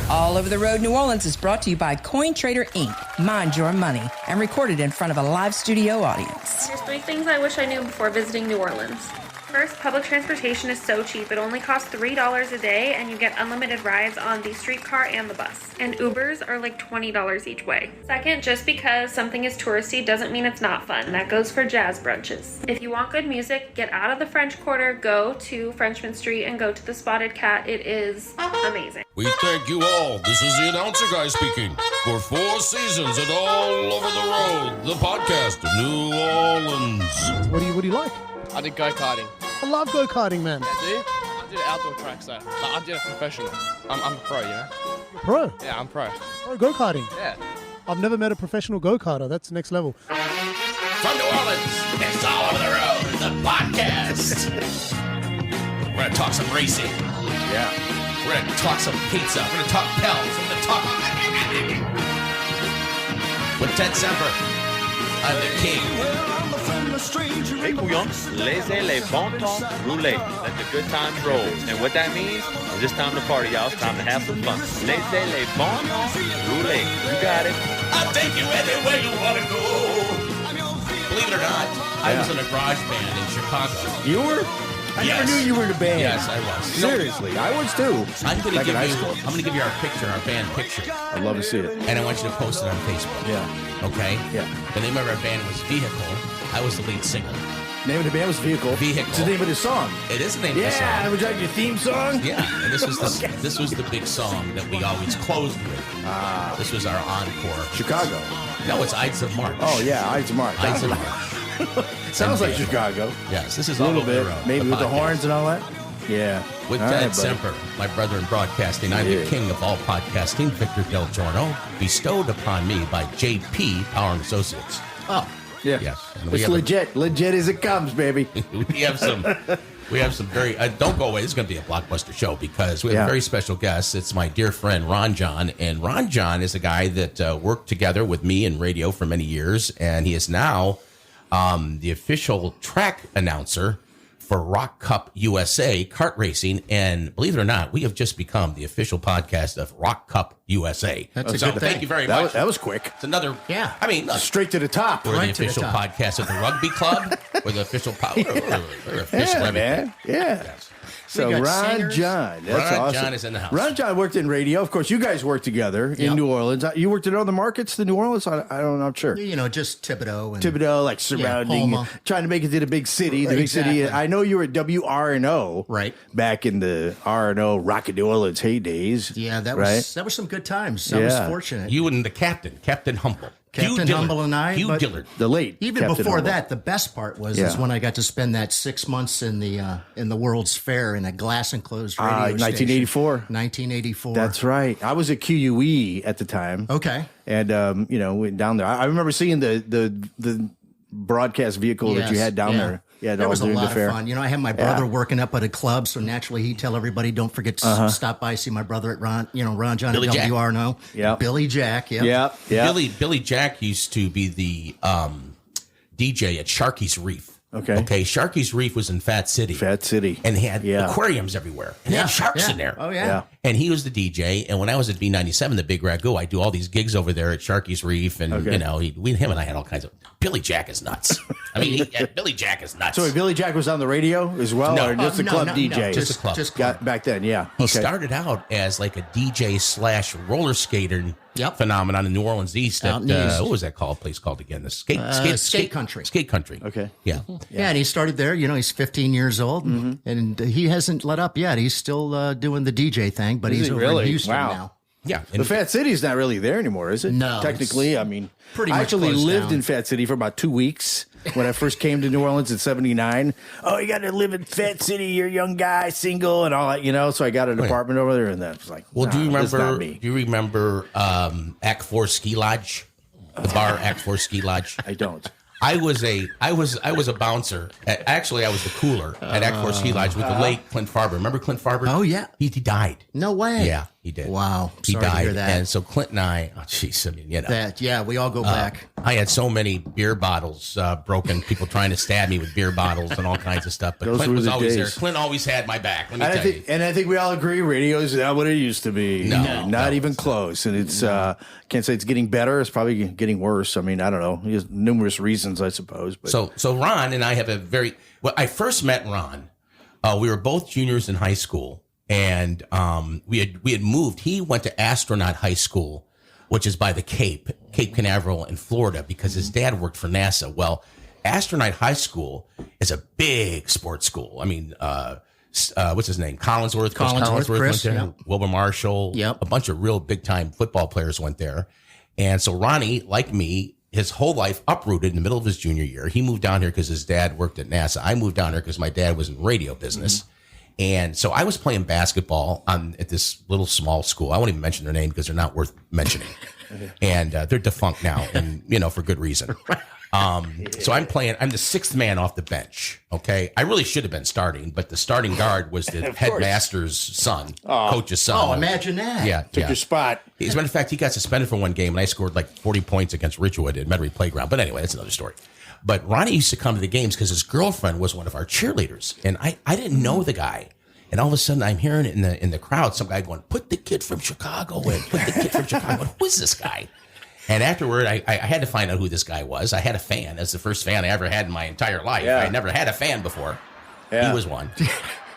All Over the Road New Orleans is brought to you by Coin Trader Inc., Mind Your Money, and recorded in front of a live studio audience. There's 3 things I wish I knew before visiting New Orleans. First, public transportation is so cheap. It only costs $3 a day, and you get unlimited rides on the streetcar and the bus. And Ubers are like $20 each way. Second, just because something is touristy doesn't mean it's not fun. That goes for jazz brunches. If you want good music, get out of the French Quarter, go to Frenchmen Street, and go to the Spotted Cat. It is amazing. We thank you all. This is the announcer guy speaking. For 4 seasons and All Over the Road, the podcast of New Orleans. What do you like? I did go-karting. I love go-karting, man. Yeah, dude. I did outdoor tracks though. Like, I did it professional. I'm a pro, you know? You're pro? Yeah, I'm pro. Pro go-karting? Yeah. I've never met a professional go-karter. That's next level. From New Orleans, it's All Over the Road, the podcast. We're going to talk some racing. Yeah. We're going to talk some pizza. We're going to talk Pels. We're going to talk with Ted Semper. I'm the king. Hey, couillon, laissez les bons temps rouler. Let the good times roll. And what that means is it's time to party, y'all. It's time to have some fun. Laissez les bons temps rouler. You got it. I'll take you anywhere you want to go. Believe it or not, I was in a garage band in Chicago. You were? I never knew you were in a band. Yes, I was. Seriously, I was too. I'm going to give you our picture, our band picture. I'd love to see it. And I want you to post it on Facebook. Yeah. Okay? Yeah. The name of our band was Vehicle. I was the lead singer. The name of the band was Vehicle. Vehicle. It's the name of the song. It is the name of the song. Yeah, was that your theme song? Yeah, and this was the big song that we always closed with. This was our encore. Chicago. No, it's Ides of March. Oh, yeah, Ides of March. Ides of March. Sounds like Chicago. Yes, this is a All little Over the bit. Road, Maybe with the podcast. horns and all that. Yeah. With All Ted right, buddy. Semper, my brother in broadcasting, I'm the king of all podcasting, Victor Del Giorno, bestowed upon me by JP Power and Associates. Oh, yeah. Yes. And It's legit as it comes, baby. we have some very, don't go away, this is going to be a blockbuster show because we have a very special guest. It's my dear friend, Ron John. And Ron John is a guy that worked together with me in radio for many years. And he is now the official track announcer for Rock Cup USA kart racing, and believe it or not, we have just become the official podcast of Rock Cup USA. That's a so good thing. Thank you very much. That was quick. It's another. Yeah. I mean, look, straight to the top. we're Right the official podcast of the rugby club. We're the official. We're official everything. Man. Yeah. Yes. So got Ron singers. John, that's Ron awesome. John is in the house. Ron John worked in radio. Of course, you guys worked together in New Orleans. You worked in other markets than New Orleans? I'm not sure. You know, just Thibodeau. And Thibodeau, like surrounding, Homa. trying to make it to the big city. The big Exactly. city. I know you were at WRNO, Right. back in the RNO Rocket New Orleans heydays. Yeah, that right? was some good times. I was fortunate. You and the Captain Humble. Captain Hugh Dillard. Humble and I, Hugh but- Dillard. The late Even Captain before Humble. that, the best part was Yeah. when I got to spend that 6 months in the World's Fair in a glass enclosed radio station. 1984. 1984. That's right. I was at QUE at the time. Okay. And went down there. I remember seeing the broadcast vehicle that you Yes, had down yeah. there. Yeah, that was a during lot the of fair. fun. You know, I had my brother working up at a club, so naturally he'd tell everybody, "Don't forget to stop by, see my brother at Ron John Billy at Jack. WRNO." Yeah. Billy Jack. Yeah. Yeah. Billy Jack used to be the DJ at Sharky's Reef. Okay. Sharky's Reef was in Fat City. And they had aquariums everywhere. And they had sharks in there. Oh, yeah. And he was the DJ. And when I was at B97, the Big Ragu, I do all these gigs over there at Sharky's Reef. And, him and I had all kinds of. Billy Jack is nuts. I mean, Billy Jack is nuts. So Billy Jack was on the radio as well, No. or just a club DJ? No, Just a club. Just Got back then, yeah. He started out as like a DJ / roller skater phenomenon in New Orleans East. Out in the East. What was that place called again? The skate Country. Skate Country. Okay. Yeah. Yeah, and he started there. You know, he's 15 years old, and he hasn't let up yet. He's still doing the DJ thing, but he's over in Houston now. Yeah. The Fat City's not really there anymore, is it? No, Technically, I mean, pretty I much actually closed lived down. in Fat City for about 2 weeks when I first came to New Orleans in '79. Oh, you got to live in Fat City. You're a young guy, single, and all that, So I got an apartment over there, and that was like, Well, do you that's not remember? me. Do you remember Act 4 Ski Lodge? The bar Act 4 Ski Lodge. I don't. I was a bouncer. Actually, I was the cooler at Act 4 Ski Lodge with the late Clint Farber. Remember Clint Farber? Oh, yeah. He died. No way. Yeah. He did. Wow. He Sorry died. to hear that. And so Clint and I, oh, jeez, I mean, you know. We all go back. I had so many beer bottles broken, people trying to stab me with beer bottles and all kinds of stuff. But Those Clint were was the always days. there. Clint always had my back. Let me And tell you. I think we all agree radio is not what it used to be. No, not even close. And it's can't say it's getting better. It's probably getting worse. I mean, I don't know. There's numerous reasons, I suppose. But So Ron and I have a well, I first met Ron. We were both juniors in high school, and we had moved. He went to Astronaut High School, which is by the Cape Canaveral in Florida, because his dad worked for NASA. Well, Astronaut High School is a big sports school. I mean, what's his name? Collinsworth. Collinsworth, Chris, went there. yep. Wilbur Marshall. Yep. A bunch of real big time football players went there. And so Ronnie, like me, his whole life uprooted in the middle of his junior year. He moved down here because his dad worked at NASA. I moved down here because my dad was in radio business. Mm-hmm. And so I was playing basketball at this little small school. I won't even mention their name because they're not worth mentioning. And they're defunct now, and for good reason. So I'm the sixth man off the bench. Okay. I really should have been starting, but the starting guard was the headmaster's son, coach's son. Oh, imagine that. Yeah. took your spot. As a matter of fact, he got suspended for one game, and I scored like 40 points against Ridgewood at Metairie Playground. But anyway, that's another story. But Ronnie used to come to the games because his girlfriend was one of our cheerleaders, and I didn't know the guy. And all of a sudden, I'm hearing it in the crowd, some guy going, "Put the kid from Chicago in. Put the kid from Chicago." Who is this guy? And afterward, I had to find out who this guy was. I had a fan. That's the first fan I ever had in my entire life. Yeah. I never had a fan before. Yeah. He was one.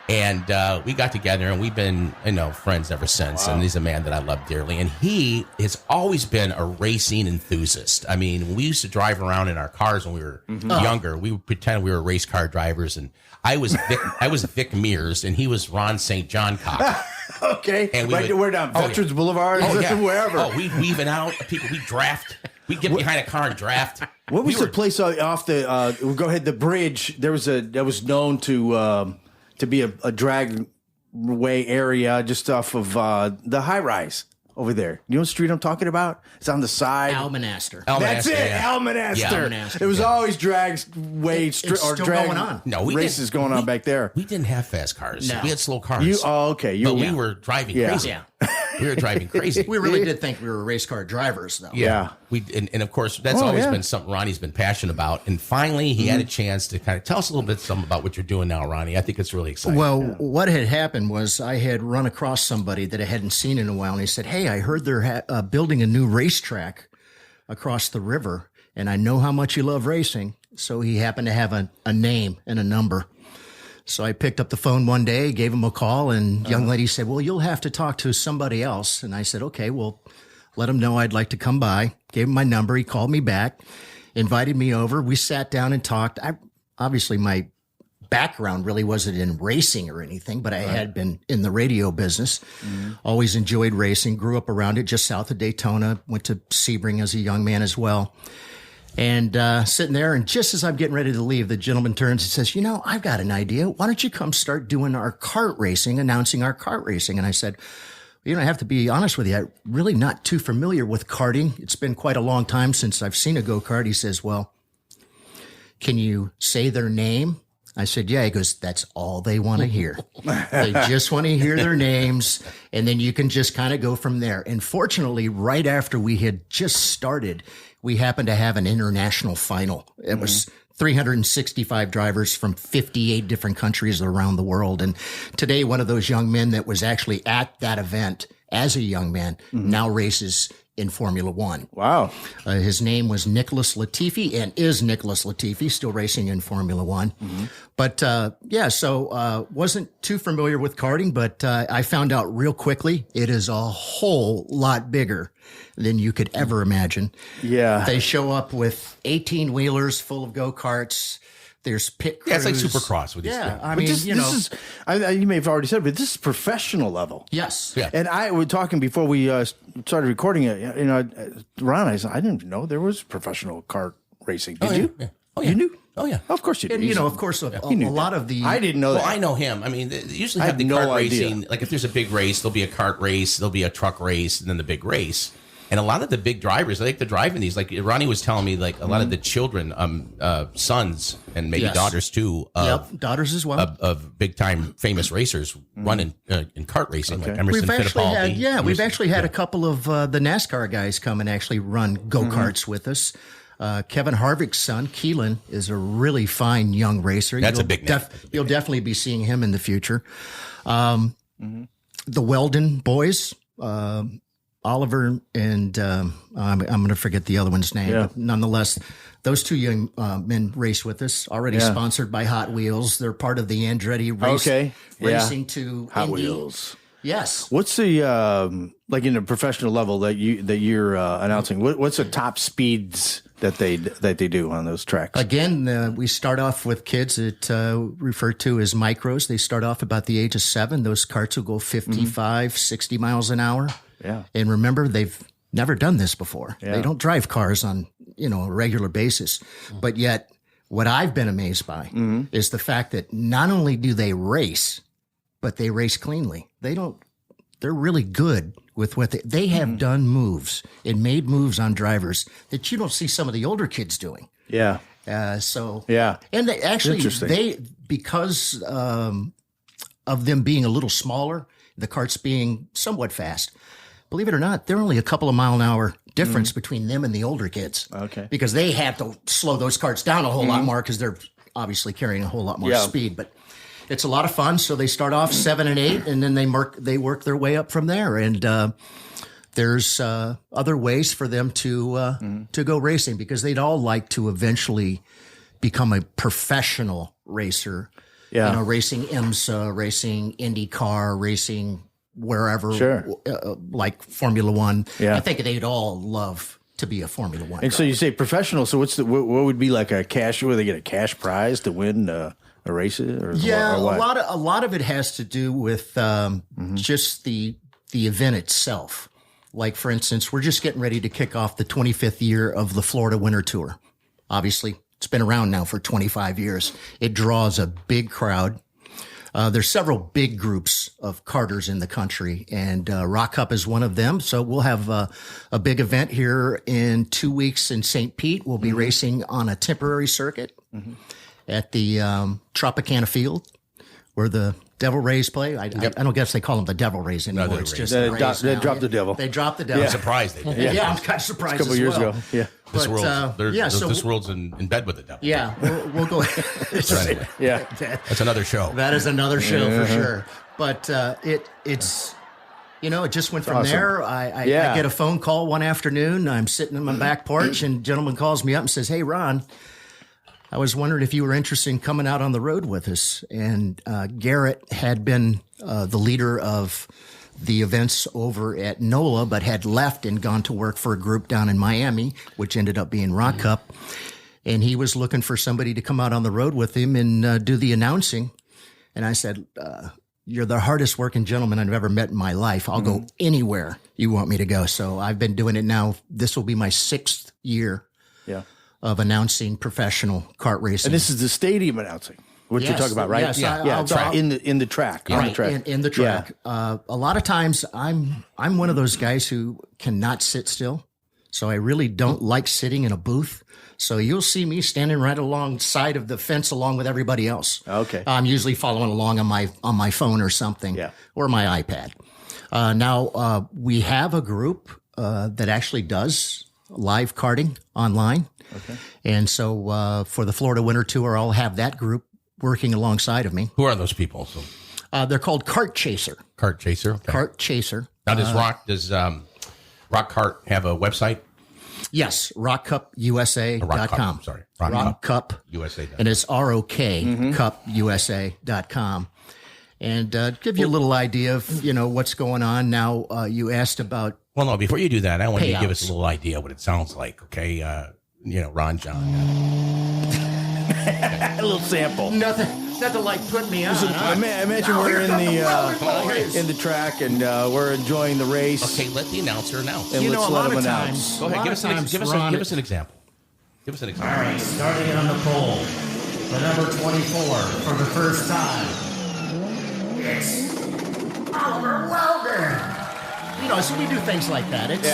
And we got together, and we've been, friends ever since. Wow. And he's a man that I love dearly. And he has always been a racing enthusiast. I mean, when we used to drive around in our cars when we were younger, we would pretend we were race car drivers. And I was Vic Mears, and he was Ron St. John Cock. Okay. And we're down Veterans Boulevard, wherever. Oh, we weaving out people. We draft. We get behind a car and draft. What was the place off the? Go ahead. The bridge. There was that was known to be a drag way area just off of the high rise over there. You know what street I'm talking about? It's on the side. Almonaster. That's it. Yeah. Almonaster. Yeah. Almonaster. It was always drags way It's still going on. No, races going on back there. We didn't have fast cars. No. We had slow cars. Okay. But we were driving crazy. Yeah. We were driving crazy. We really did think we were race car drivers, though. Yeah. And of course, that's always been something Ronnie's been passionate about. And finally, he had a chance to kind of tell us a little bit something about what you're doing now, Ronnie. I think it's really exciting. Well, what had happened was I had run across somebody that I hadn't seen in a while, and he said, "Hey, I heard they're building a new racetrack across the river, and I know how much you love racing." So he happened to have a name and a number. So I picked up the phone one day, gave him a call, and young lady said, "Well, you'll have to talk to somebody else." And I said, "Okay, well, let him know I'd like to come by." Gave him my number. He called me back, invited me over. We sat down and talked. Obviously, my background really wasn't in racing or anything, but I had been in the radio business. Always enjoyed racing. Grew up around it, just south of Daytona. Went to Sebring as a young man as well. And sitting there, and just as I'm getting ready to leave, the gentleman turns and says, "I've got an idea. Why don't you come start doing our kart racing, announcing our kart racing?" And I said, "I have to be honest with you. I'm really not too familiar with karting. It's been quite a long time since I've seen a go-kart." He says, "Well, can you say their name?" I said, "Yeah." He goes, "That's all they want to hear. They just want to hear their names, and then you can just kind of go from there." And fortunately, right after we had just started, we happened to have an international final. It was 365 drivers from 58 different countries around the world. And today, one of those young men that was actually at that event as a young man now races in Formula One. Wow. His name was Nicholas Latifi, and is Nicholas Latifi, still racing in Formula One. But so wasn't too familiar with karting, but I found out real quickly it is a whole lot bigger than you could ever imagine. Yeah. They show up with 18-wheelers full of go-karts. There's pit crews. Yeah, it's like Supercross with these Yeah, things. I mean, this is, you may have already said, but this is professional level. Yes. Yeah. And I were talking before we started recording it. Ron, I said, I didn't know there was professional kart racing. Did you? Yeah. Oh, yeah. You knew? Oh, yeah. Of course you did. And, of course, a lot of the... I didn't know that. Well, I know him. I mean, they usually I have had the no kart idea. racing. Like if there's a big race, there'll be a kart race, there'll be a truck race, and then the big race. And a lot of the big drivers, they like to drive in these. Like Ronnie was telling me, like a lot of the children, sons and maybe daughters too. Daughters as well. Of big time famous racers run in kart racing, like Emerson Fittipaldi. We've actually had a couple of the NASCAR guys come and actually run go-karts with us. Kevin Harvick's son, Keelan, is a really fine young racer. That's a big name. You'll definitely be seeing him in the future. The Weldon boys, Oliver and I'm going to forget the other one's name, but nonetheless, those two young men race with us, already sponsored by Hot Wheels. They're part of the Andretti racing to Hot Indy. Wheels. Yes. What's the like in a professional level that you're announcing? What's the top speeds that they do on those tracks? Again, we start off with kids that referred to as micros. They start off about the age of 7. Those karts will go 55, 60 miles an hour. Yeah. And remember, they've never done this before. Yeah. They don't drive cars on, a regular basis. But yet, what I've been amazed by is the fact that not only do they race, but they race cleanly. They're really good with what they have done moves and made moves on drivers that you don't see some of the older kids doing. Yeah. And they actually, because of them being a little smaller, the karts being somewhat fast, believe it or not, they're only a couple of mile an hour difference between them and the older kids. Okay. Because they have to slow those karts down a whole lot more because they're obviously carrying a whole lot more speed. But it's a lot of fun. So they start off 7 and 8, and then they work their way up from there. And there's other ways for them to go racing because they'd all like to eventually become a professional racer. Yeah. Racing IMSA, racing IndyCar, racing wherever, like Formula One. Yeah. I think they'd all love to be a Formula One. And driver. So you say professional. So what would be like a cash? Where they get a cash prize to win a race? Or a lot of it has to do with just the event itself. Like for instance, we're just getting ready to kick off the 25th year of the Florida Winter Tour. Obviously, it's been around now for 25 years. It draws a big crowd. There's several big groups of karters in the country, and Rock Cup is one of them. So we'll have a big event here in 2 weeks in St. Pete. We'll be racing on a temporary circuit at the Tropicana Field where the Devil Rays play. I don't guess they call them the Devil Rays anymore. No, it's just they dropped the Devil. They dropped the Devil. I'm surprised they did. Yeah, I'm kind of surprised a couple years ago. Yeah. This world's in bed with the devil. Yeah, we'll go. Anyway, that's another show. That is another show for sure. But it's it just went from awesome. There. I get a phone call one afternoon. I'm sitting in my back porch, and a gentleman calls me up and says, "Hey, Ron, I was wondering if you were interested in coming out on the road with us." And Garrett had been the leader of the events over at NOLA, but had left and gone to work for a group down in Miami, which ended up being Rock Cup. And he was looking for somebody to come out on the road with him and do the announcing. And I said, you're the hardest working gentleman I've ever met in my life. I'll go anywhere you want me to go. So I've been doing it now. This will be my 6th year of announcing professional kart racing. And this is the stadium announcing. What you're talking about, right? Yes, in the track. In the track. A lot of times I'm one of those guys who cannot sit still. So I really don't like sitting in a booth. So you'll see me standing right alongside of the fence along with everybody else. Okay. I'm usually following along on my phone or something or my iPad. Now we have a group that actually does live karting online. Okay. And so for the Florida Winter Tour, I'll have that group working alongside of me. Who are those people? So they're called Kart Chaser. Kart Chaser. Okay. Kart Chaser. Now, does Rock Kart have a website? Yes, rockcupusa.com. Rockcupusa.com. And it's ROK cupusa.com. And give you a little idea of, what's going on. Now, you asked about Well, no, before you do that, I want you to give us a payouts. little idea what it sounds like, okay? Ron John. A little sample. nothing like putting me on. Imagine we're in the track and we're enjoying the race. Okay, let the announcer announce. And a let's lot let him of announce. times. Go ahead, give us an example. Give us an example. All right, starting on the pole, the number 24 for the first time. It's Oliver Welder. So we do things like that. It's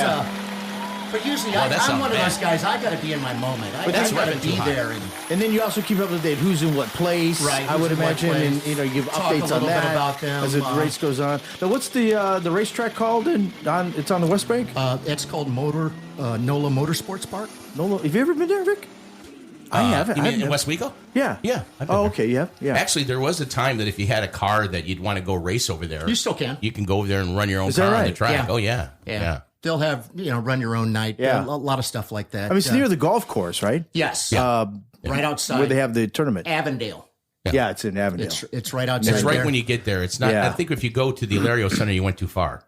But usually, that's I'm not one bad. of those guys. I got to be in my moment. I that's got to running too be high. there. And then you also keep up to date who's in what place, Right, I would who's in what imagine, place. and you give Talk a updates on little bit that about them, as the race goes on. Now, what's the racetrack called? It's on the West Bank. It's called NOLA Motorsports Park. NOLA. Have you ever been there, Vic? I haven't. You I've mean in never- West Wego? Yeah. Yeah. I've been Oh, there. okay. Yeah. Yeah. Actually, there was a time that if you had a car that you'd want to go race over there, You still can. You can go over there and run your own Is that car on right? the track. Yeah. Oh yeah. Yeah. They'll have, run your own night. Yeah. A lot of stuff like that. I mean, it's near the golf course, right? Yes. Right outside. Where they have the tournament. Avondale. Yeah, it's in Avondale. It's right outside. It's right there. when you get there. It's not. Yeah. I think if you go to the Ilario Center, you went too far.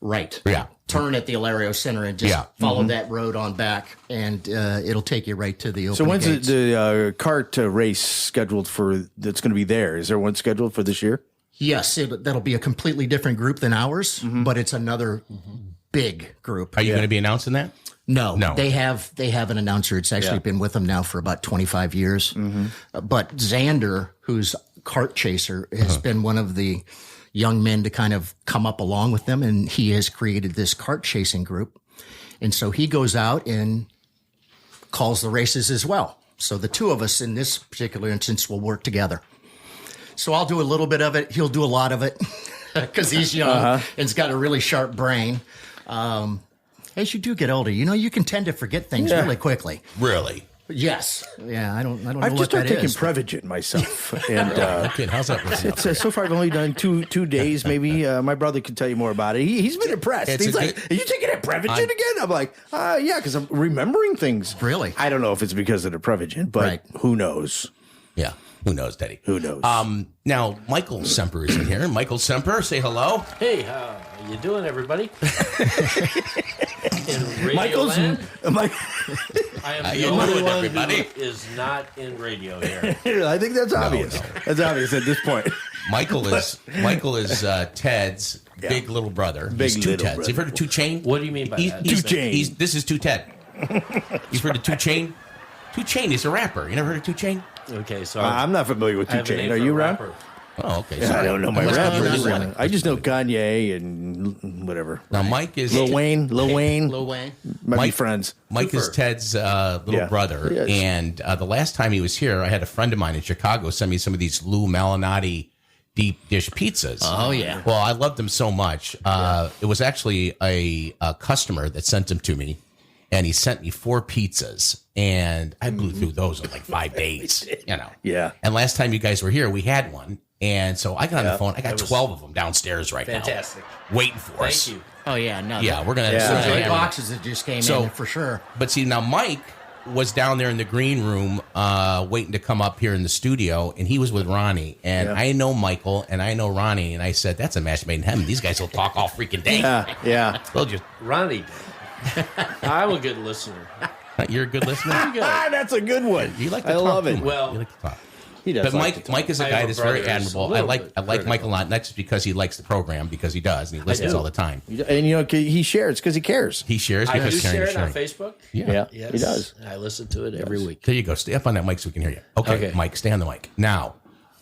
Right. Yeah. Turn at the Ilario Center and just follow that road on back, and it'll take you right to the open So when's gates. the kart race scheduled for? That's going to be there. Is there one scheduled for this year? Yes, that'll be a completely different group than ours, but it's another big group. Are you going to be announcing that? No, No. They have an announcer. It's actually been with them now for about 25 years. But Xander, who's kart chaser, has been one of the young men to kind of come up along with them, and he has created this kart chasing group. And so he goes out and calls the races as well. So the two of us in this particular instance will work together. So I'll do a little bit of it. He'll do a lot of it because he's young and he's got a really sharp brain. As you do get older, you can tend to forget things really quickly. Really? Yes. Yeah, I don't know I've what just started that taking is. Prevagen myself, and Okay, how's that working out? so far I've only done two days. Maybe my brother can tell you more about it. He's been impressed. It's He's a like, good- "Are you taking that Prevagen again?" I'm like, "Yeah," because I'm remembering things. Really? I don't know if it's because of the Prevagen, but Right. who knows? Yeah. Who knows, Daddy? Who knows? Now, Michael Semper is in here. Michael Semper, say hello. Hey, how you doing, everybody? In Radio Michael's. Land, Mike, I am How the you only doing, one everybody? who is not in radio here. I think that's obvious. no. That's obvious at this point. Michael is Ted's big little brother. Big He's two little Teds. brother. You've heard of Two Chain? What do you mean by that? He's, Two Chain. This is Two Ted. You've heard of Two Chain? Two Chain is a rapper. You never heard of Two Chain? Okay, so I'm not familiar with I Two have a Chain. name Are for you a around? rapper. Oh, okay. Yeah, I sorry. don't know my Let's go rappers. with it. I just know Kanye and whatever. Now, Mike is Lil Wayne. Lil Wayne. Might be Mike- friends. Mike is Ted's little Yeah. brother, Yes. and the last time he was here, I had a friend of mine in Chicago send me some of these Lou Malnati deep dish pizzas. Oh, yeah. Well, I loved them so much. It was actually a customer that sent them to me, and he sent me 4 pizzas, and I blew through those in like 5 days. Yeah. And last time you guys were here, we had one, and so I got on the phone. I got 12 of them downstairs right Fantastic. now, waiting for us. Thank you. Oh, yeah. No. Yeah, we're gonna have Yeah. some Those hammer. great boxes that just came So- in for sure. But see, now Mike was down there in the green room waiting to come up here in the studio, and he was with Ronnie. And I know Michael, and I know Ronnie, and I said, that's a match made in heaven. These guys will talk all freaking day. Yeah. They'll just, Ronnie, I'm a good listener. you're a good listener. That's a good one. You like to I talk love too, it. Mike. Well, you like to talk. He does. But like to talk. Mike is a I guy have a that's very brother who's a admirable. little I bit like Mike a critical. lot, not just because he likes the program, because he does, and he listens do. all the time. And he shares because he cares. He shares I do because share caring it on is sharing. Facebook. Yeah, Yes, he does. I listen to it every week. There you go. Stay up on that mic so we can hear you. Okay, Okay. Mike, stay on the mic. Now,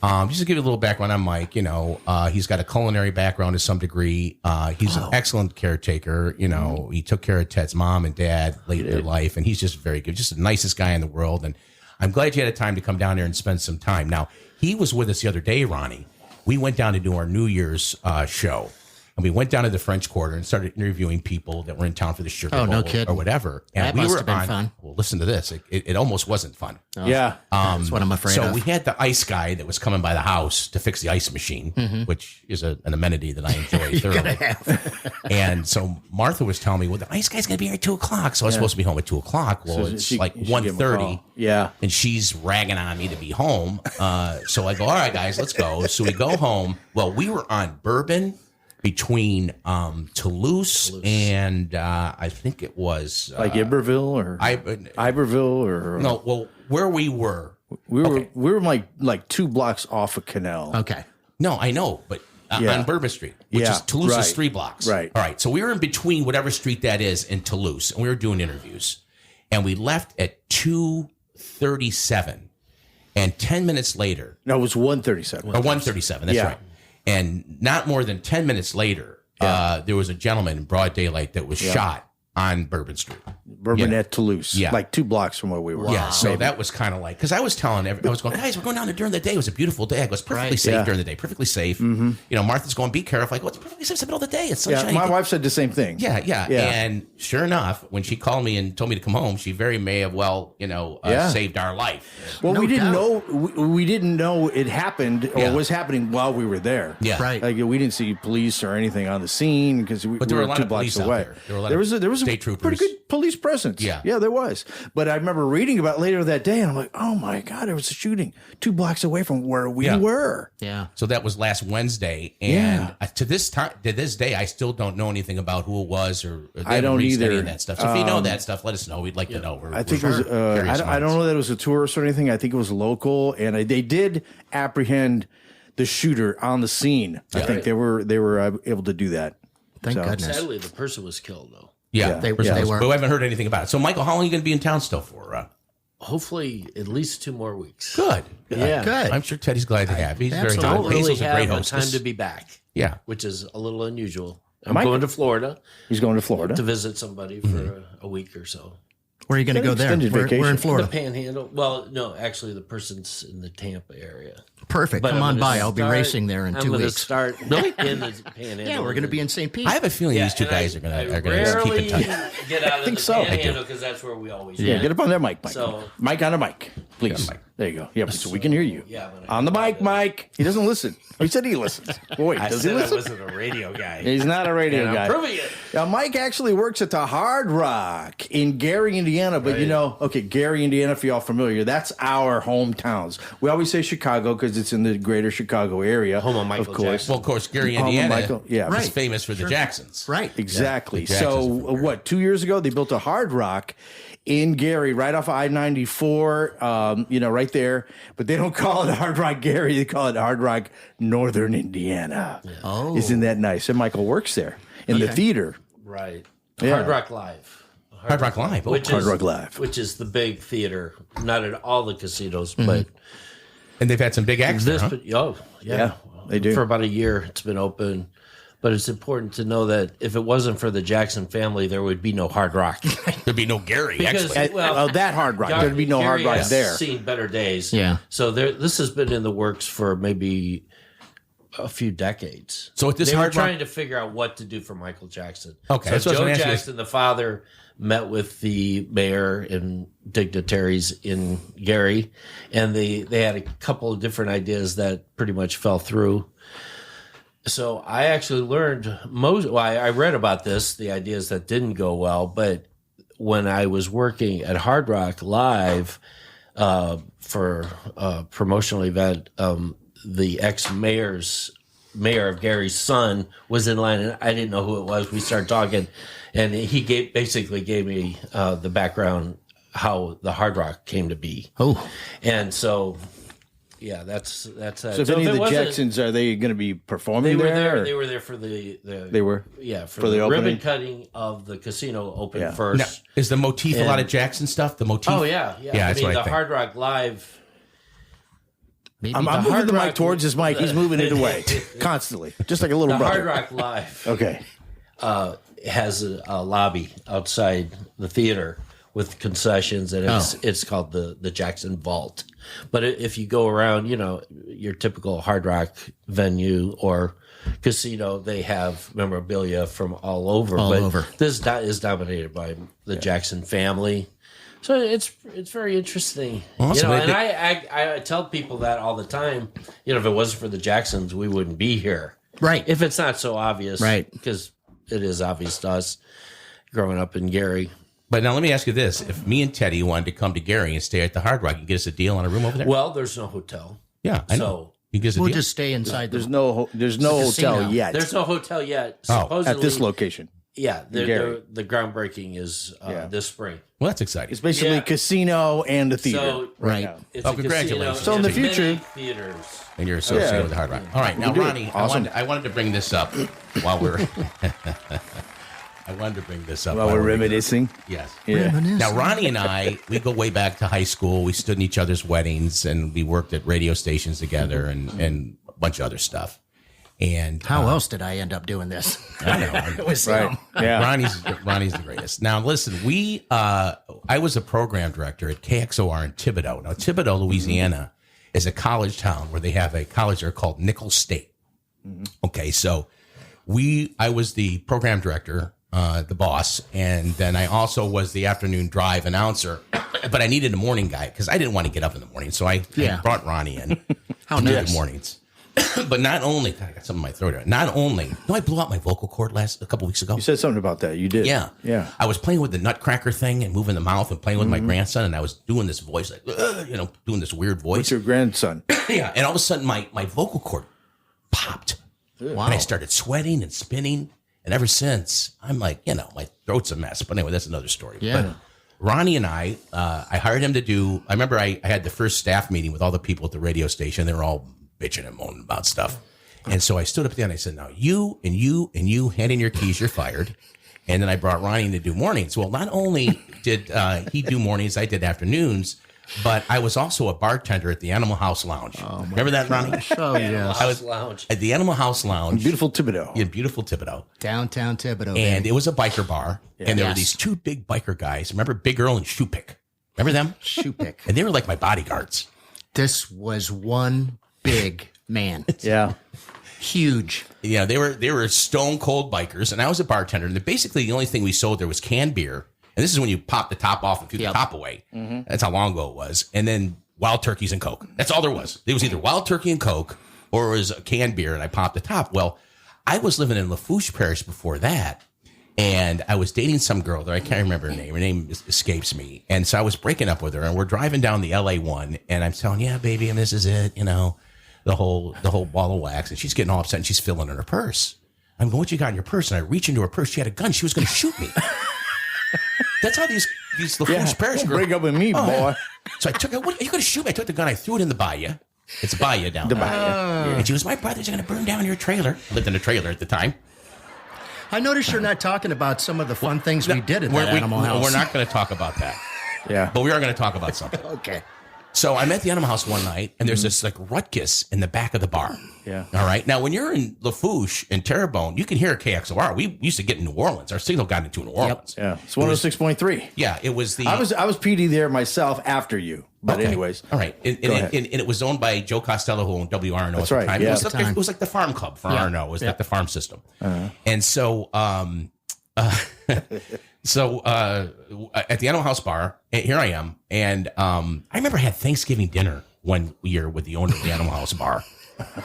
just to give you a little background on Mike, he's got a culinary background to some degree. He's an excellent caretaker. He took care of Ted's mom and dad late in their life, and he's just very good. Just the nicest guy in the world. And I'm glad you had a time to come down here and spend some time. Now, he was with us the other day, Ronnie. We went down to do our New Year's show. And we went down to the French Quarter and started interviewing people that were in town for the Sugar Oh, Bowl no kidding. or whatever. And That we must were have been on. fun. Well, listen to this. It almost wasn't fun. Yeah. That's what I'm afraid So of. we had the ice guy that was coming by the house to fix the ice machine, which is an amenity that I enjoy thoroughly. And so Martha was telling me, well, the ice guy's going to be here at 2:00. So I was supposed to be home at 2:00. Well, So it's she- like you should give him a 1:30. call. Yeah. And she's ragging on me to be home. So I go, all right, guys, let's go. So we go home. Well, we were on Bourbon between Toulouse and I think it was Like Iberville or Iberville or no. Well, where we were. we were like 2 blocks off of Canal. Okay. No, I know, but Yeah. on Bourbon Street, which Yeah, is Toulouse is right. 3 blocks. Right. All right. So we were in between whatever street that is in Toulouse, and we were doing interviews. And we left at 2:37. And 10 minutes later, No, it was 137. or 1:37, that's Yeah. right. And not more than 10 minutes later, there was a gentleman in broad daylight that was shot on Bourbon Street. Bourbon at Toulouse. Yeah. Like 2 blocks from where we were. Yeah, so that was kind of like, because I was telling I was going, guys, we're going down there during the day. It was a beautiful day. I go, it's perfectly safe during the day, perfectly safe. You know, Martha's going, be careful. I go, it's perfectly safe. It's the middle of the day. It's sunshine. My wife said the same thing. Yeah. And sure enough, when she called me and told me to come home, she very may have saved our life. Well, we didn't know it happened or was happening while we were there. Yeah, right. Like we didn't see police or anything on the scene because we there were were a lot 2 of blocks police out away. there was a state troopers. Pretty good police presence. Yeah, there was. But I remember reading about it later that day, and I'm like, oh my god, there was a shooting 2 blocks away from where we were. Yeah. So that was last Wednesday, and to this day, I still don't know anything about who it was, or I don't either. Any of that stuff. So if you know that stuff, let us know. We'd like to know. I think it was. I don't know that it was a tourist or anything. I think it was local, and they did apprehend the shooter on the scene. I think they were able to do that. Thank goodness. Sadly, the person was killed, though. Yeah, they were. But we haven't heard anything about it. So, Michael, how long are you going to be in town still for? Hopefully, at least 2 more weeks. Good. Yeah. Good. I'm sure Teddy's glad to have you. He's very I good. don't really Hazel's a great have hostess. time to be back. Yeah. Which is a little unusual. I'm Mike- going to Florida He's going to Florida. to visit somebody for a week or so. Where are you going to go there? Extended We're vacation. in The Florida. Panhandle. Well, no, actually, the person's in the Tampa area. Perfect. But Come I'm on gonna by. I'll be start- racing there in 2 I'm gonna weeks. start in the Panhandle. Yeah, we're going to be in St. Pete. I have a feeling these two and guys are I going to keep rarely in touch. get out of think the so. I do. Panhandle because that's where we always Yeah, go. get up on that mic, Mike. So- Mike on a mic, please. Mic. There you go. Yeah, so we can hear you. Yeah, but On the mic, Mike. He doesn't listen. He said he listens. Well, wait, I does he said I listen? wasn't a radio guy. He's not a radio And guy. I'm proving it. Now, Mike actually works at the Hard Rock in Gary, Indiana. But Gary, Indiana, if y'all familiar, that's our hometowns. We always say Chicago because it's in the greater Chicago area. Home of Michael of course. Jackson. Well, of course, Gary, Home of Indiana Michael, yeah. is Right. famous for the Jacksons. Right. Exactly. The So, Jacksons from Gary. 2 years ago, they built a Hard Rock in Gary, right off of I-94, right there. But they don't call it Hard Rock Gary. They call it Hard Rock Northern Indiana. Yeah. Oh. Isn't that nice? And Michael works there in the theater. Right. Yeah. Hard Rock Live. Hard Rock Live. Oh, Hard Rock Live. Which is the big theater. Not at all the casinos, but and they've had some big acts there, huh? Yeah, they do. For about a year, it's been open. But it's important to know that if it wasn't for the Jackson family, there would be no Hard Rock. There'd be no Gary, Because- actually. That Hard Rock. There'd be no Gary Hard Rock has there. seen better days. Yeah. So this has been in the works for maybe a few decades. So at this they were Hard Rock- trying to figure out what to do for Michael Jackson. Okay, so that's what I was Joe gonna ask you. Jackson, the father, met with the mayor and dignitaries in Gary, and they had a couple of different ideas that pretty much fell through. So I actually learned I read about this, the ideas that didn't go well, but when I was working at Hard Rock Live for a promotional event, the mayor of Gary's son was in line, and I didn't know who it was. We started talking, and he basically gave me the background how the Hard Rock came to be. Oh, and so. Yeah, that's So if any of the Jacksons, are they going to be performing they were there? there. They were there for the They were? for the the opening? ribbon cutting of the casino open Yeah. first. Now, is the motif a lot of Jackson stuff? The motif? Oh yeah. Yeah, I that's mean, what I the think. Hard Rock Live. maybe I'm the moving Hard the mic Rock- towards his mic. He's moving it away constantly, just like a little The brother. Hard Rock Live Okay. has a lobby outside the theater with concessions, and it's called the Jackson Vault. But if you go around, your typical Hard Rock venue or casino, they have memorabilia from all over. This is dominated by the Jackson family. So it's very interesting. Awesome. And I tell people that all the time. If it wasn't for the Jacksons, we wouldn't be here. Right. If it's not so obvious. Right. Because it is obvious to us growing up in Gary. But now let me ask you this. If me and Teddy wanted to come to Gary and stay at the Hard Rock, you can get us a deal on a room over there? Well, there's no hotel. Yeah, I know. So you can get us a we'll deal? just stay inside. There's no hotel casino. yet there's no hotel yet. Oh, Supposedly, at this location. Yeah, Gary. the groundbreaking is this spring. Well, that's exciting. It's basically a casino and a theater. So Right. now. it's Oh, a congratulations. casino So in the and many future- theaters. And you're associated Yeah. with the Hard Rock. All right, now, do it. Ronnie, Awesome. I wanted to bring this up while we're... I wanted to bring this up While we're reminiscing. Yes. Yeah. Now, Ronnie and I, we go way back to high school. We stood in each other's weddings, and we worked at radio stations together and a bunch of other stuff. And how else did I end up doing this? I know. It was Right. Yeah. Ronnie's the greatest. Now, listen, I was a program director at KXOR in Thibodaux. Now, Thibodaux, Louisiana, is a college town where they have a college there called Nicholls State. Okay, so I was the program director, the boss, and then I also was the afternoon drive announcer. But I needed a morning guy because I didn't want to get up in the morning, so I brought Ronnie in to do the mornings. But not only, God, I got something in my throat here. Not only, I blew out my vocal cord a couple weeks ago. You said something about that. You did. Yeah. I was playing with the nutcracker thing and moving the mouth and playing with my grandson, and I was doing this voice, like, doing this weird voice. What's your grandson? Yeah. And all of a sudden, my vocal cord popped. Wow. And I started sweating and spinning. And ever since, I'm like, my throat's a mess. But anyway, that's another story. Yeah. But Ronnie and I hired him to do, I remember I had the first staff meeting with all the people at the radio station. They were all bitching and moaning about stuff. And so I stood up there and I said, now you and you and you hand in your keys, you're fired. And then I brought Ronnie in to do mornings. Well, not only did he do mornings, I did afternoons, but I was also a bartender at the Animal House Lounge. Oh, remember that, Ronnie? Oh, yes. I was at the Animal House Lounge. Beautiful Thibodaux. Yeah, beautiful Thibodaux. Downtown Thibodaux. And it was a biker bar. Yeah. And there were these two big biker guys. Remember Big Earl and Shoepick? Remember them? Shoepick. And they were like my bodyguards. This was one big man. Yeah. Huge. Yeah, they were stone cold bikers, and I was a bartender. And basically, the only thing we sold there was canned beer. And this is when you pop the top off and threw the top away. Mm-hmm. That's how long ago it was. And then wild turkeys and Coke. That's all there was. It was either wild turkey and Coke or it was a canned beer, and I popped the top. Well, I was living in Lafourche Parish before that, and I was dating some girl there. I can't remember her name. Her name escapes me. And so I was breaking up with her, and we're driving down the LA one, and I'm telling, yeah, baby, and this is it, the whole ball of wax. And she's getting all upset, and she's feeling in her purse. I'm going, what you got in your purse? And I reach into her purse. She had a gun. She was going to shoot me. That's how these Lafourche Parish girls. Break up with me, boy. So I took it. What are you going to shoot me? I took the gun. I threw it in the bayou. It's a bayou down there. And she was, my brothers are going to burn down your trailer. I lived in a trailer at the time. I noticed you're not talking about some of the fun things we did at that Animal House. We're not going to talk about that. Yeah. But we are going to talk about something. Okay. So I'm at the Animal House one night, and there's this like ruckus in the back of the bar. Yeah. All right. Now, when you're in Lafourche and Terrebonne, you can hear KXOR. We used to get in New Orleans. Our signal got into New Orleans. Yeah. It's 106.3. Yeah. It was the. I was PD there myself after you. But anyways. All right. And it was owned by Joe Costello, who owned WRNO at the time. Yeah. It was like the farm club for RNO. It was like the farm system. And so at the Animal House bar, here I am, and I remember I had Thanksgiving dinner one year with the owner of the Animal House bar. Can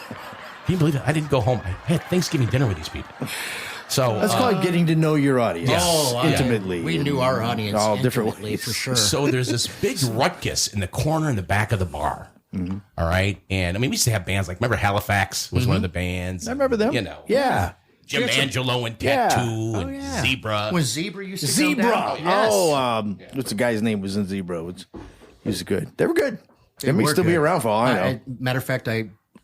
you believe it? I didn't go home. I had Thanksgiving dinner with these people. So that's called getting to know your audience intimately. We knew our audience all different ways for sure. So there's this big ruckus in the corner in the back of the bar. Mm-hmm. All right, and I mean we used to have bands like remember Halifax was one of the bands. I remember them. Yeah. Jim Angelo and Tattoo and Zebra. Was Zebra used to Zebra? Yes. What's the guy's name was in Zebra? He was good. They were good. They may still be around for all I know. Matter of fact,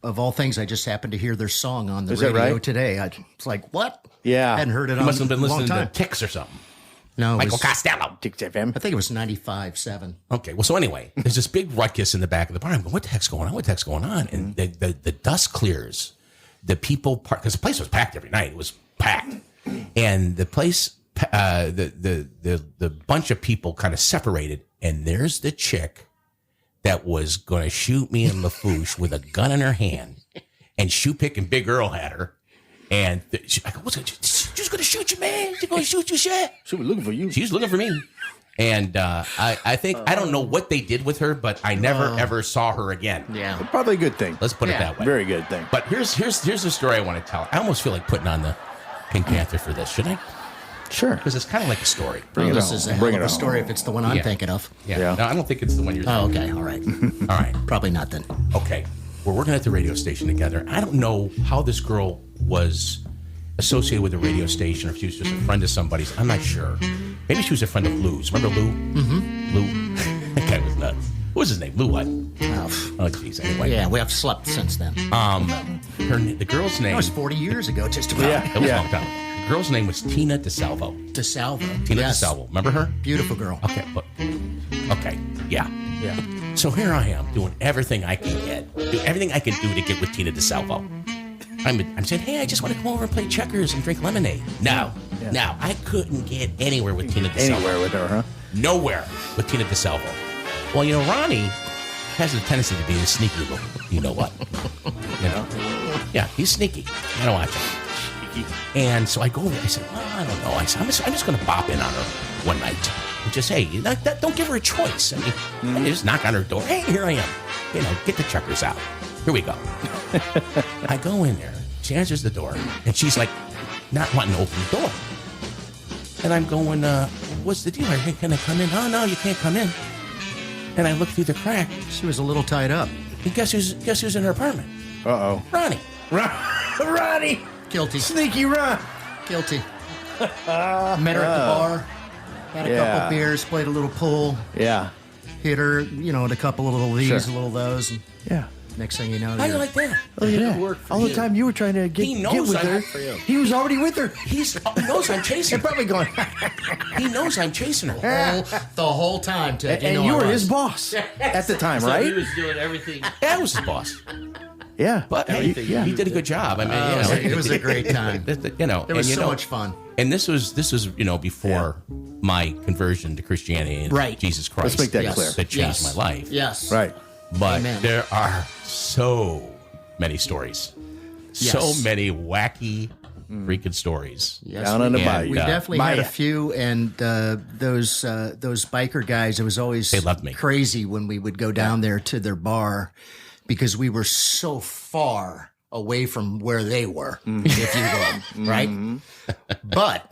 of all things, I just happened to hear their song on the radio today. It's like, what? Yeah. I hadn't heard it you on must have been listening to Tix or something. No. Michael Costello. Tix FM. I think it was 95.7. Okay. Well, so anyway, there's this big ruckus in the back of the bar. I'm going, what the heck's going on? What the heck's going on? And the dust clears. The people, because the place was packed every night. It was packed. And the place, the bunch of people kind of separated. And there's the chick that was going to shoot me in Lafourche with a gun in her hand. And Shoepick and Big Earl had her. And I go, she's going to shoot you, man. She's going to shoot you, shit. She was looking for you. She was looking for me. And I think, I don't know what they did with her, but I never, ever saw her again. Yeah. Probably a good thing. Let's put it that way. Very good thing. But here's the story I want to tell. I almost feel like putting on the Pink Panther for this. Should I? Sure. Because it's kind of like a story. This is a hell of a story if it's the one I'm thinking of. Yeah. No, I don't think it's the one you're thinking of. Okay. All right. All right. Probably not then. Okay. We're working at the radio station together. I don't know how this girl was associated with the radio station or if she was just a friend of somebody's. I'm not sure. Maybe she was a friend of Lou's. Remember Lou? Mm-hmm. Lou. That guy was nuts. What was his name? Lou what? Oh, geez. Anyway. Yeah, we have slept since then. The girl's name. That was 40 years ago, just about. Yeah, it was a long time. The girl's name was Tina DeSalvo. Tina DeSalvo. Remember her? Beautiful girl. Okay. Okay. Yeah. So here I am doing everything I can do to get with Tina DeSalvo. I'm saying, hey, I just want to come over and play checkers and drink lemonade. No. I couldn't get anywhere with Tina DeSalvo. Anywhere with her, huh? Nowhere with Tina DeSalvo. Well, Ronnie has a tendency to be a sneaky little, what? Yeah, he's sneaky. You gotta watch him. Sneaky. And so I go over. I said, well, I don't know. I said, I'm just going to bop in on her one night and just, hey, don't give her a choice. I mean, just knock on her door. Hey, here I am. Get the checkers out. Here we go. I go in there. She answers the door, and she's like, not wanting to open the door. And I'm going, what's the deal? Hey, can I come in? Oh, no, you can't come in. And I look through the crack. She was a little tied up. And guess who's in her apartment? Uh-oh. Ronnie. Ronnie. Guilty. Sneaky Ron. Guilty. Met her at the bar. Had a couple beers, played a little pool. Yeah. Hit her, at a couple of little these, a little those. And yeah. Next thing you know, how do you like that? Look at that. All the time you were trying to get with her. He was already with her. He knows I'm chasing her. Probably going. He knows I'm chasing her. The whole time, Ted. And you were his boss at the time, right? He was doing everything. Yeah, I was his boss. Yeah. But he did a good job. I mean, it was a great time. It was so much fun. And this was before my conversion to Christianity and Jesus Christ. Let's make that clear. That changed my life. Yes. Right. But Amen. there are so many stories. Yes. So many wacky freaking stories. Yes, Down on the bayou. We definitely had a few, and those biker guys, it was always they loved me. Crazy when we would go down there to their bar because we were so far away from where they were, if you will, right? But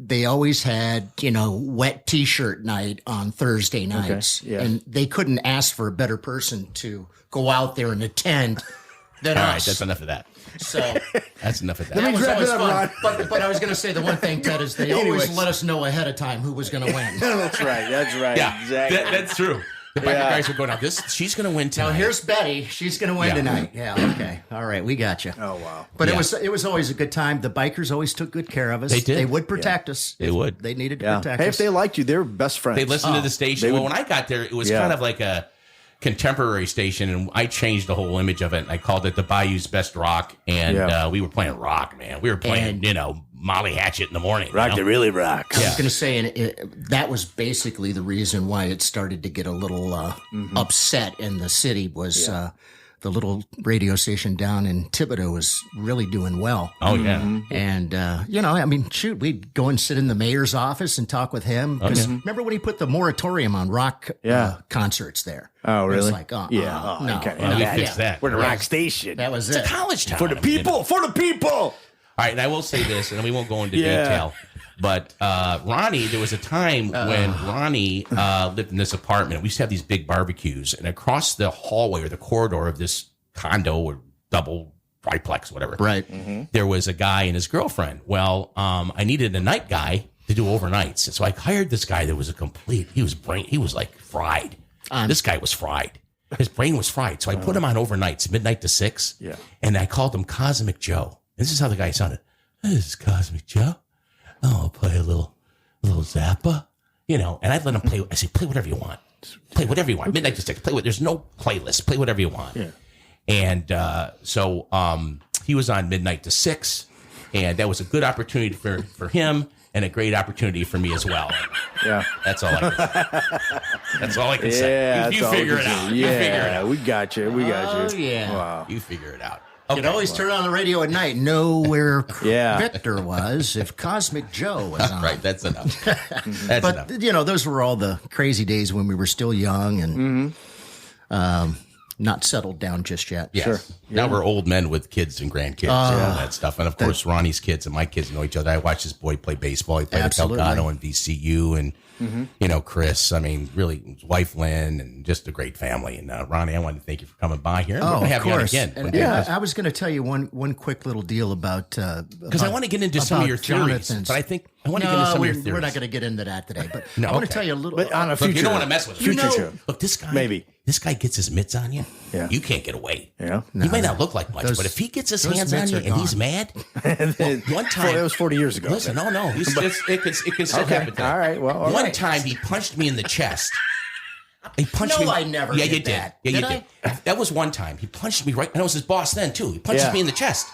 they always had, wet T-shirt night on Thursday nights. Okay. Yeah. And they couldn't ask for a better person to go out there and attend than us. All right, that's enough of that. So that's enough of that. That was always fun. But I was going to say the one thing, Ted, is they always let us know ahead of time who was going to win. That's right. Yeah, exactly. That's true. The biker guys would go, now she's going to win tonight. Now here's Betty. She's going to win tonight. Yeah, okay. All right, we got you. Oh, wow. But it was always a good time. The bikers always took good care of us. They did. They would protect us. They would. They needed to protect us. Hey, if they liked you, they were best friends. They listened to the station. Well, when I got there, it was kind of like a contemporary station, and I changed the whole image of it, and I called it the Bayou's Best Rock, and we were playing rock, man. We were playing, Molly Hatchet in the morning. Rock that really rocks. I was going to say, and that was basically the reason why it started to get a little upset in the city was the little radio station down in Thibodaux was really doing well. Oh, yeah. And, shoot, we'd go and sit in the mayor's office and talk with him. Because remember when he put the moratorium on rock concerts there? Oh, really? It was like, we fixed that. We're the rock station. That was it's a college town. For the people. For the people. All right, and I will say this, and we won't go into detail, but Ronnie, there was a time when Ronnie lived in this apartment. We used to have these big barbecues, and across the hallway or the corridor of this condo or double triplex, whatever, there was a guy and his girlfriend. Well, I needed a night guy to do overnights, and so I hired this guy that was he was like fried. This guy was fried. His brain was fried, so I put him on overnights, midnight to 6, and I called him Cosmic Joe. This is how the guy sounded. This is Cosmic Joe. Oh, I'll play a little Zappa, and I'd let him play. I say, play whatever you want. Play whatever you want. Midnight to 6. There's no playlist. Play whatever you want. Yeah. And so he was on midnight to 6, and that was a good opportunity for him and a great opportunity for me as well. Yeah, that's all I can say. Yeah, you figure it out. Yeah, you figure it out. We got you. Oh, yeah. Wow. You figure it out. Okay. You could always turn on the radio at night, know where Victor was if Cosmic Joe was on. Right, that's enough. But those were all the crazy days when we were still young and not settled down just yet. Yes. Sure. Now we're old men with kids and grandkids and all that stuff. And of course, Ronnie's kids and my kids know each other. I watched this boy play baseball. He played at Delgado and VCU and, Chris, really his wife Lynn and just a great family. And Ronnie, I want to thank you for coming by here. Oh, have of course. You on again. And, I was going to tell you one quick little deal about because I want to get into some of your theories. But I think I want to get into some of your theories. We're not going to get into that today. But I want to tell you a little. But on a future, you don't want to mess with him. Future show. Look, this guy. Maybe. This guy gets his mitts on you. Yeah. You can't get away. Yeah. He might not look like much, but if he gets his hands on you and he's mad, one time. That was 40 years ago. Listen, no. It can still happen today. All right. Well, one time he punched me in the chest. He punched me. No, I never Yeah, did you that. did. Yeah, you Did did. That was one time. He punched me right. And I was his boss then, too. He punches me in the chest.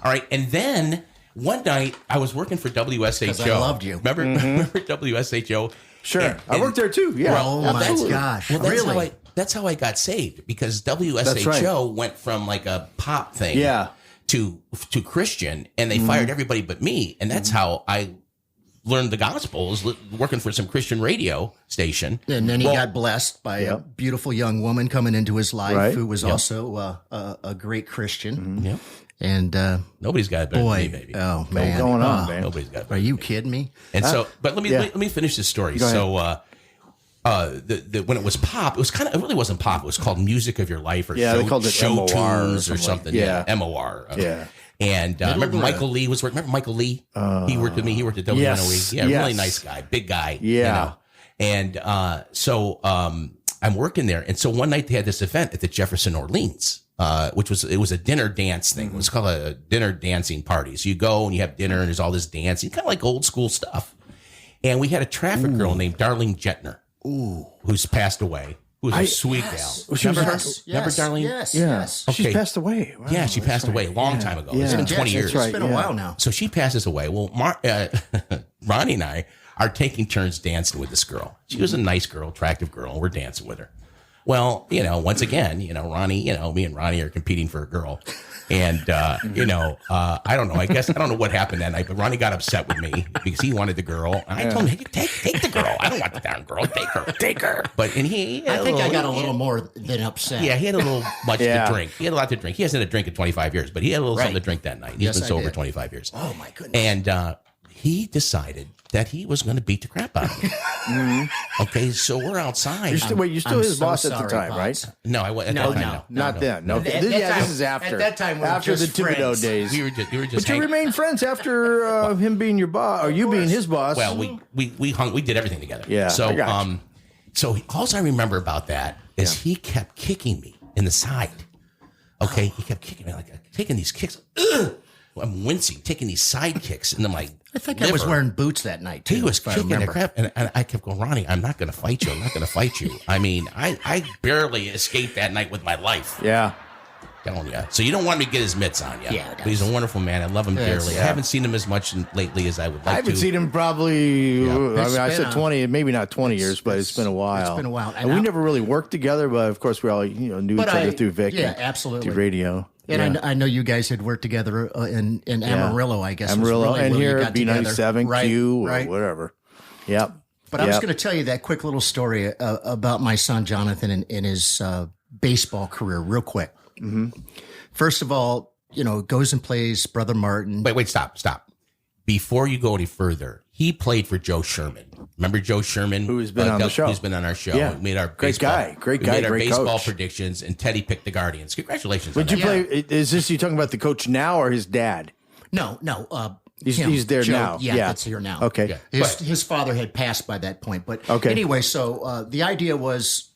All right. And then one night, I was working for WSHO. I loved you. Remember WSHO? Sure. I worked there, too. Yeah. Oh, my gosh. Well, really? That's how I got saved, because WSHO went from like a pop thing to Christian, and they fired everybody but me. And that's how I learned the gospel, is working for some Christian radio station. And then he got blessed by a beautiful young woman coming into his life who was also a great Christian. Yep. And nobody's got it better than me, baby. Oh, man. What's going on, man? Nobody's got it. Are you kidding me? And so, but let me finish this story. So, when it was pop, it really wasn't pop. It was called Music of Your Life, or they called it show MOR tunes or something. MOR. And remember Michael Lee was working. Remember Michael Lee? He worked with me. He worked at WNOE. Really nice guy, big guy. Yeah. And so I'm working there, and so one night they had this event at the Jefferson Orleans, which was a dinner dance thing. It was called a dinner dancing party. So you go and you have dinner, and there's all this dancing, kind of like old school stuff. And we had a traffic girl named Darlene Jetner, who's passed away. Who's a sweet gal. Remember her? Remember Darlene? Yes. Okay. She's passed away. Wow, Yeah, she passed away a long time ago. It's been 20 years. It's been a while now. So she passes away. Well, Ronnie and I are taking turns dancing with this girl. She was a nice girl, attractive girl. We're dancing with her. Well, once again, Ronnie, me and Ronnie are competing for a girl. And, I don't know. I don't know what happened that night, but Ronnie got upset with me because he wanted the girl. And I told him, hey, take the girl. I don't want the darn girl. Take her. But, and I think I got a little more than upset. Yeah, he had a little much to drink. He had a lot to drink. He hasn't had a drink in 25 years, but he had a little something to drink that night. He's been sober 25 years. Oh, my goodness. And he decided that he was going to beat the crap out of me. Okay, so we're outside. You're still his boss at the time, right? No, I wasn't. No, not then. No, this is after. At that time, we were after the just Thibodeau friends. days. We were just. But you remained friends after him being your boss, or you being his boss. Well, we hung. We did everything together. Yeah. So I got you. so all I remember about that is he kept kicking me in the side. Okay, he kept kicking me, like taking these kicks. Ugh! I'm wincing, taking these side kicks, and I'm like, I think I was wearing boots that night, too. He was kicking the crap, and I kept going, Ronnie, I'm not going to fight you. I'm not going to fight you. I mean, I barely escaped that night with my life. Yeah. Telling you. So you don't want me to get his mitts on you. Yeah. But he's a wonderful man. I love him dearly. Yeah. I haven't seen him as much lately as I would like to. I haven't seen him probably, I said 20, maybe not 20 years, but it's been a while. It's been a while. And we never really worked together, but of course we all knew each other through Vic. Yeah, and absolutely. Through radio. And I know you guys had worked together in Amarillo, I guess. Amarillo, was really and where here you at got B97, together. Q, or right. whatever. Yep. But I was going to tell you that quick little story about my son Jonathan and his baseball career real quick. Mm-hmm. First of all, goes and plays Brother Martin. Wait, stop. Before you go any further, he played for Joe Sherman. Remember Joe Sherman? Who's been on the show. Who's been on our show. Yeah. We made our Great guy, we made our great baseball coach. predictions, and Teddy picked the Guardians. Congratulations. Would you play? Is this you talking about the coach now or his dad? No. He's there Joe, now. Yeah, that's here now. Okay. Yeah. His father had passed by that point. But Okay. anyway, so the idea was,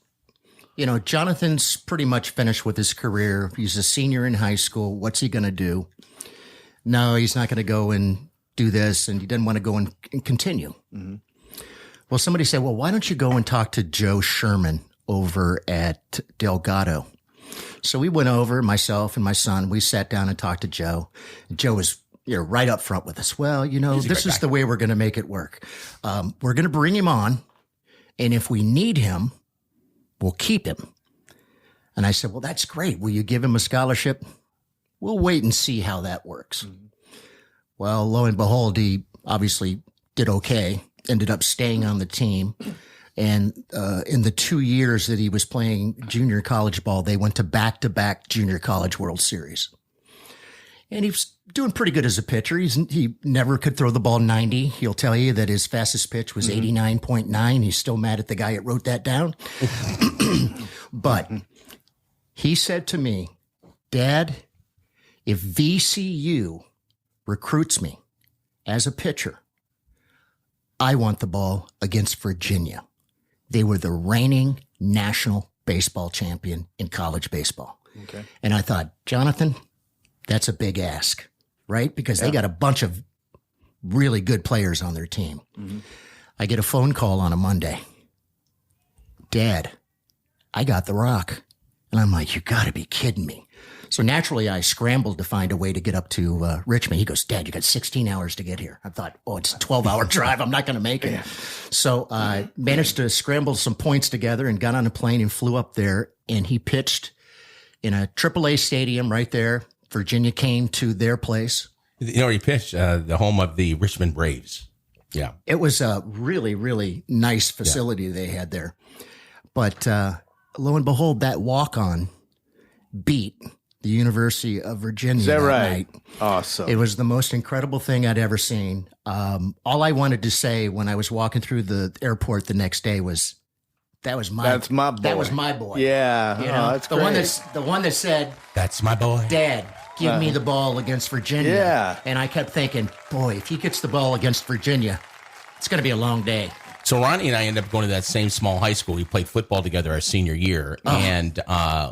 Jonathan's pretty much finished with his career. He's a senior in high school. What's he going to do? No, he's not going to go and do this, and he didn't want to go and continue. Mm-hmm. Well, somebody said, well, why don't you go and talk to Joe Sherman over at Delgado? So we went over, myself and my son, we sat down and talked to Joe. And Joe was right up front with us. Well, this is the way we're going to make it work. We're going to bring him on, and if we need him, we'll keep him. And I said, well, that's great. Will you give him a scholarship? We'll wait and see how that works. Mm-hmm. Well, lo and behold, he obviously did okay, ended up staying on the team. And in the 2 years that he was playing junior college ball, they went to back-to-back junior college World Series. And he was doing pretty good as a pitcher. He never could throw the ball 90. He'll tell you that his fastest pitch was 89.9. He's still mad at the guy that wrote that down. But he said to me, Dad, if VCU recruits me as a pitcher, I want the ball against Virginia. They were the reigning national baseball champion in college baseball. Okay. And I thought, Jonathan, that's a big ask, right? Because they got a bunch of really good players on their team. Mm-hmm. I get a phone call on a Monday. Dad, I got the rock. And I'm like, you got to be kidding me. So naturally, I scrambled to find a way to get up to Richmond. He goes, Dad, you got 16 hours to get here. I thought, it's a 12-hour drive. I'm not going to make it. Yeah. So I managed to scramble some points together and got on a plane and flew up there. And he pitched in a AAA stadium right there. Virginia came to their place. You know where he pitched? The home of the Richmond Braves. Yeah. It was a really, really nice facility they had there. But lo and behold, that walk-on beat the University of Virginia. Is that right? Night. Awesome. It was the most incredible thing I'd ever seen. All I wanted to say when I was walking through the airport the next day was, that's my boy. That was my boy. Yeah. You know, that's the great. one that said, that's my boy. Dad, give me the ball against Virginia. Yeah. And I kept thinking, boy, if he gets the ball against Virginia, it's going to be a long day. So Ronnie and I ended up going to that same small high school. We played football together our senior year, and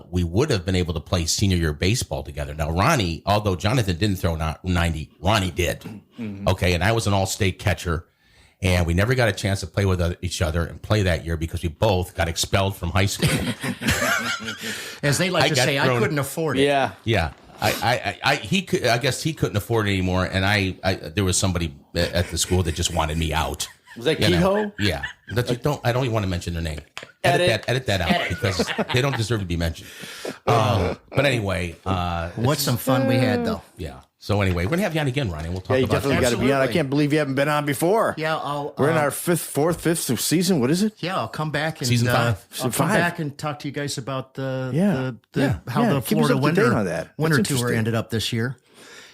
we would have been able to play senior year baseball together. Now, Ronnie, although Jonathan didn't throw 90, Ronnie did. Mm-hmm. Okay, and I was an all-state catcher, and we never got a chance to play with each other and play that year because we both got expelled from high school. As they like to say, I couldn't afford it. Yeah. Yeah. I guess he couldn't afford it anymore, and there was somebody at the school that just wanted me out. Was that Kehoe? Yeah. I don't even want to mention their name. Edit that out because they don't deserve to be mentioned. But anyway. What's some fun we had, though. Yeah. So anyway, we're going to have you on again, Ronnie. We'll talk about you definitely got to be on. I can't believe you haven't been on before. Yeah, we're in our fifth season. What is it? Yeah, I'll come back and season 5. I'll come back and talk to you guys about how the Florida winter tour ended up this year.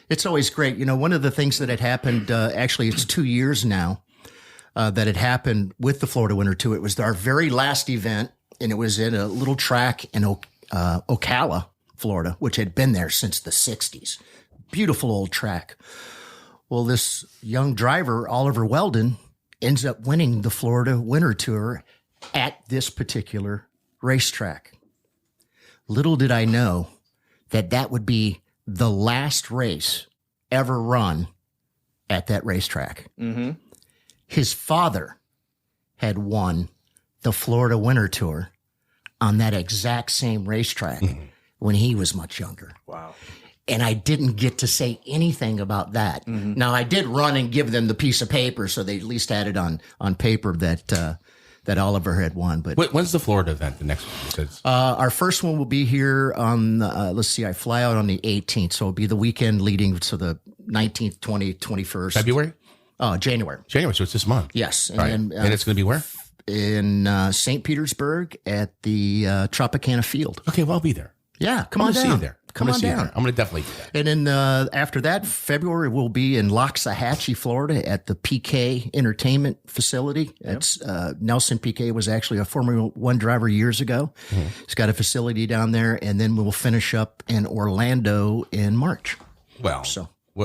It's always great. You know, one of the things that had happened, actually, it's 2 years now that had happened with the Florida Winter Tour. It was our very last event, and it was in a little track in Ocala, Florida, which had been there since the 60s. Beautiful old track. Well, this young driver, Oliver Weldon, ends up winning the Florida Winter Tour at this particular racetrack. Little did I know that would be the last race ever run at that racetrack. Mm-hmm. His father had won the Florida Winter Tour on that exact same racetrack when he was much younger. Wow. And I didn't get to say anything about that. Mm-hmm. Now, I did run and give them the piece of paper, so they at least had it on paper that Oliver had won. But when's the Florida event, the next one? Our first one will be here on, I fly out on the 18th, so it'll be the weekend leading to the 19th, 20th, 21st. February? January. January, so it's this month. Yes. And, and it's going to be where? In St. Petersburg at the Tropicana Field. Okay, well, I'll be there. Yeah, come on down. See you there. Come on down. I'm going to definitely do that. And then after that, February, we'll be in Loxahatchee, Florida at the PK Entertainment Facility. It's Nelson PK was actually a Formula One driver years ago. Mm-hmm. He's got a facility down there. And then we'll finish up in Orlando in March. Well,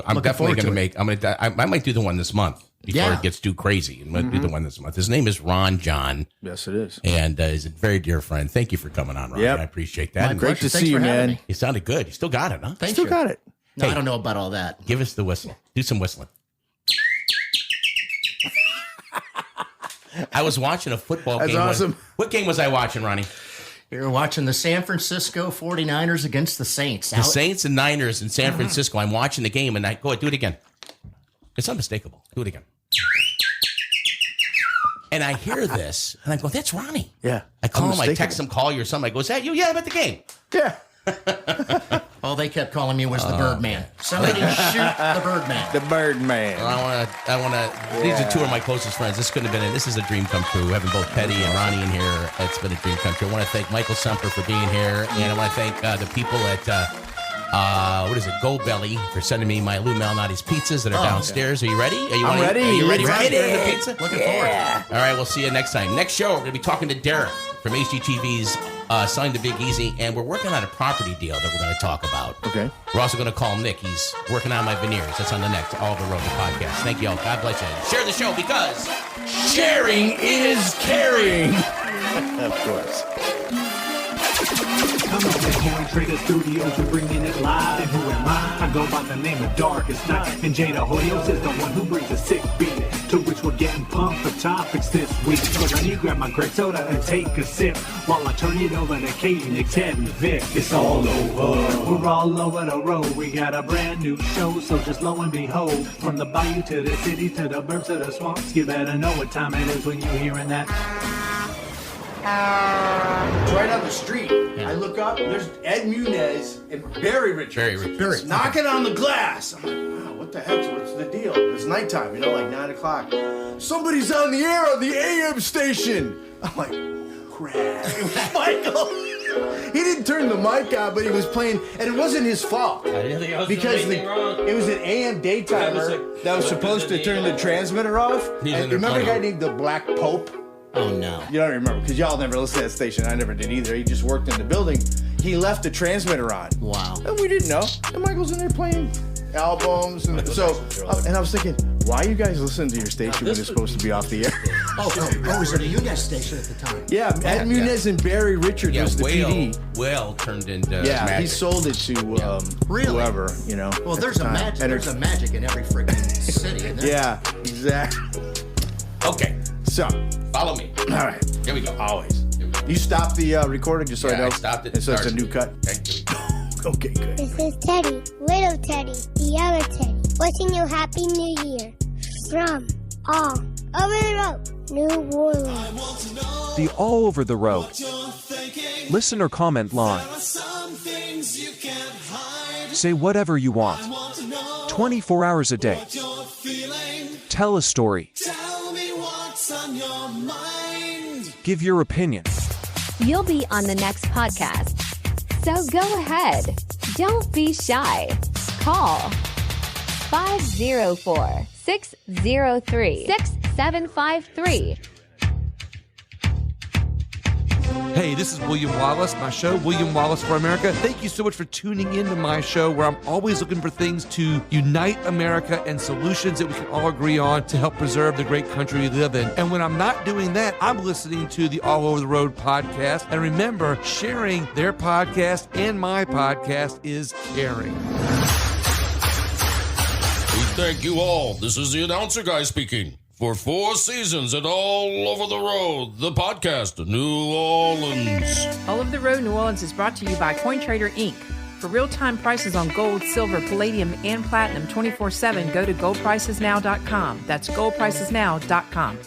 I'm definitely going to make, I might do the one this month before it gets too crazy. I'm going to do the one this month. His name is Ron John. Yes, it is. And he's a very dear friend. Thank you for coming on, Ron. Yep. I appreciate that. Great to see you, man. You sounded good. You still got it, huh? Thank you. Still got it. No, I don't know about all that. Give us the whistle. Do some whistling. I was watching a football game. That's awesome. What game was I watching, Ronnie? You're watching the San Francisco 49ers against the Saints. The Saints and Niners in San Francisco. I'm watching the game, and go ahead, do it again. It's unmistakable. Do it again. And I hear this, and I go, that's Ronnie. Yeah. I call him, I text him, call you or something. I go, is that you? Yeah, I'm at the game. Yeah. All they kept calling me was the Birdman. Somebody shoot the Birdman. The Birdman. Well, I want to. These are two of my closest friends. This couldn't have been it. This is a dream come true. Having both Petty and Ronnie in here, it's been a dream come true. I want to thank Michael Semper for being here, and I want to thank the people at Gold Belly for sending me my Lou Malnati's pizzas that are downstairs. Are you ready? I'm ready. Are you ready? Ready. The pizza? Looking forward. All right, we'll see you next time. Next show, we're going to be talking to Derek from HGTV's Selling the Big Easy, and we're working on a property deal that we're going to talk about. Okay. We're also going to call Nick. He's working on my veneers. That's on the next Oliver Road podcast. Thank you all. God bless you. Share the show because sharing is caring. Of course. I'm up at Coin Trader Studios, we're bringing it live. And who am I? I go by the name of Darkest Night. And Jada Hoyos is the one who brings a sick beat, to which we're getting pumped. topics this week. So let me grab my great soda and take a sip while I turn it over to Katie, Nick, Ted, and Vic. It's all over. We're all over the road. We got a brand new show, so just lo and behold, from the bayou to the city to the burbs to the swamps, you better know what time it is when you're hearing that. Right on the street. I look up, there's Ed Munez and Barry Richards. Knocking on the glass. I'm like, wow, what the heck? What's the deal? It's nighttime, you know, like 9 o'clock. Somebody's on the air on the AM station. I'm like, crap. It was Michael. He didn't turn the mic on, but he was playing, and it wasn't his fault. I didn't think I was because doing anything wrong. It was an AM daytimer that was supposed to turn the transmitter off. And remember a guy named the Black Pope? Oh, no. You don't remember, because y'all never listened to that station. I never did either. He just worked in the building. He left the transmitter on. Wow. And we didn't know. And Michael's in there playing albums. And so, and I was thinking, why are you guys listening to your station when it's supposed to be off the air? It was a Munez station at the time. Yeah, Ed Munez and Barry Richards was the PD. Whale turned into magic. He sold it to whoever, you know. Well, there's a magic in every freaking city, isn't there? Yeah, exactly. Okay. So, follow me. All right. Here we go. Always. You stopped the recording just so I know? I stopped it. And so it's a new cut? Okay, good. This is Teddy, little Teddy, the other Teddy, wishing you Happy New Year from All Over the Road, New Orleans. The All Over the Road listener comment line. Say whatever you want. 24 hours a day. Tell a story. Give your opinion. You'll be on the next podcast. So go ahead. Don't be shy. Call 504-603-6753. Hey, this is William Wallace, my show, William Wallace for America. Thank you so much for tuning in to my show, where I'm always looking for things to unite America and solutions that we can all agree on to help preserve the great country we live in. And when I'm not doing that, I'm listening to the All Over the Road podcast. And remember, sharing their podcast and my podcast is caring. We thank you all. This is the announcer guy speaking. For 4 seasons at All Over the Road, the podcast, New Orleans. All Over the Road New Orleans is brought to you by CoinTrader Inc. For real-time prices on gold, silver, palladium, and platinum 24/7, go to goldpricesnow.com. That's goldpricesnow.com.